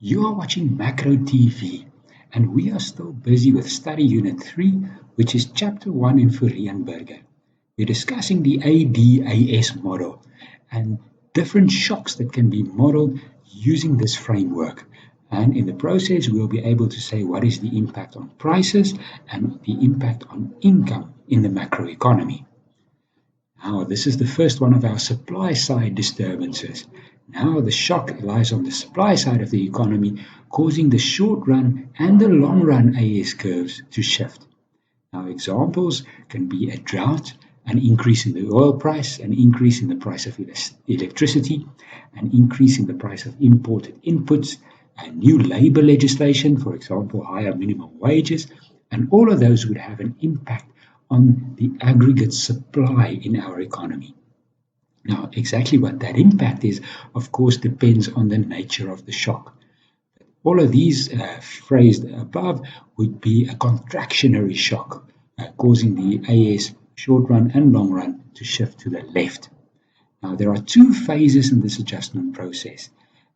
You are watching Macro TV, and we are still busy with Study Unit 3, which is Chapter 1 in Fourie and Burger. We're discussing the ADAS model and different shocks that can be modeled using this framework. And in the process, we'll be able to say what is the impact on prices and the impact on income in the macroeconomy. Now, this is the first one of our supply side disturbances. Now, the shock lies on the supply side of the economy, causing the short run and the long run AS curves to shift. Now, examples can be a drought, an increase in the oil price, an increase in the price of electricity, an increase in the price of imported inputs, a new labor legislation, for example, higher minimum wages, and all of those would have an impact on the aggregate supply in our economy. Now, exactly what that impact is, of course, depends on the nature of the shock. All of these phrased above would be a contractionary shock, causing the AS short run and long run to shift to the left. Now, there are two phases in this adjustment process.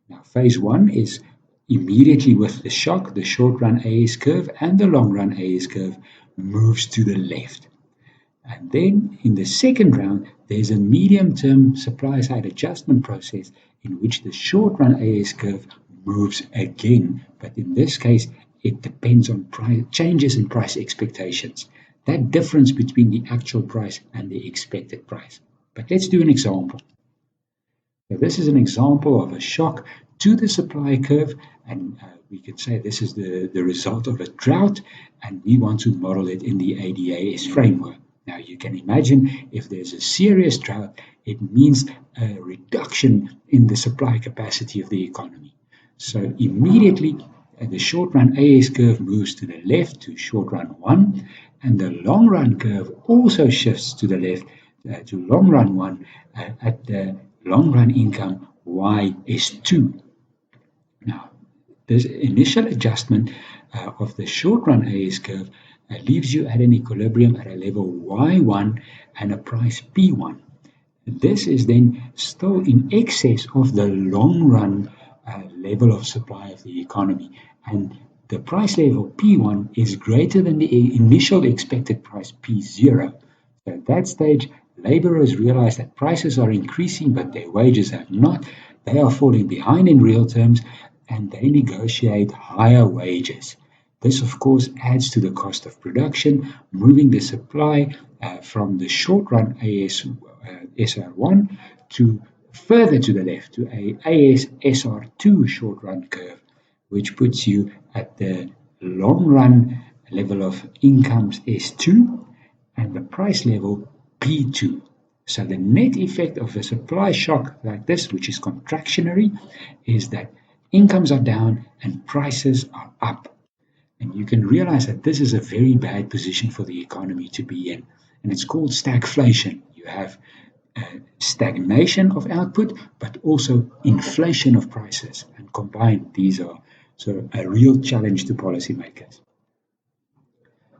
Now, phase one is immediately with the shock, the short run AS curve and the long run AS curve moves to the left. And then in the second round, there's a medium-term supply-side adjustment process in which the short-run AS curve moves again. But in this case, it depends on changes in price expectations. That difference between the actual price and the expected price. But let's do an example. So this is an example of a shock to the supply curve, and we could say this is the result of a drought, and we want to model it in the ADAS framework. Now, you can imagine if there's a serious drought, it means a reduction in the supply capacity of the economy. So immediately, the short-run AS curve moves to the left to short-run 1, and the long-run curve also shifts to the left to long-run 1 at the long-run income YS2. Now, this initial adjustment of the short-run AS curve leaves you at an equilibrium at a level Y1 and a price P1. This is then still in excess of the long-run level of supply of the economy, and the price level P1 is greater than the initial expected price P0. So at that stage, laborers realize that prices are increasing, but their wages have not. They are falling behind in real terms, and they negotiate higher wages. This, of course, adds to the cost of production, moving the supply from the short-run AS SR1 to further to the left to a AS SR2 short-run curve, which puts you at the long-run level of incomes S2 and the price level P2. So the net effect of a supply shock like this, which is contractionary, is that incomes are down and prices are up. And you can realize that this is a very bad position for the economy to be in. And it's called stagflation. You have stagnation of output, but also inflation of prices. And combined, these are sort of a real challenge to policymakers.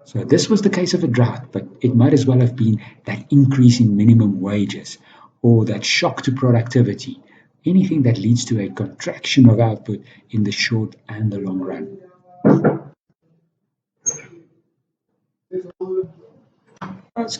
So this was the case of a drought, but it might as well have been that increase in minimum wages or that shock to productivity. Anything that leads to a contraction of output in the short and the long run.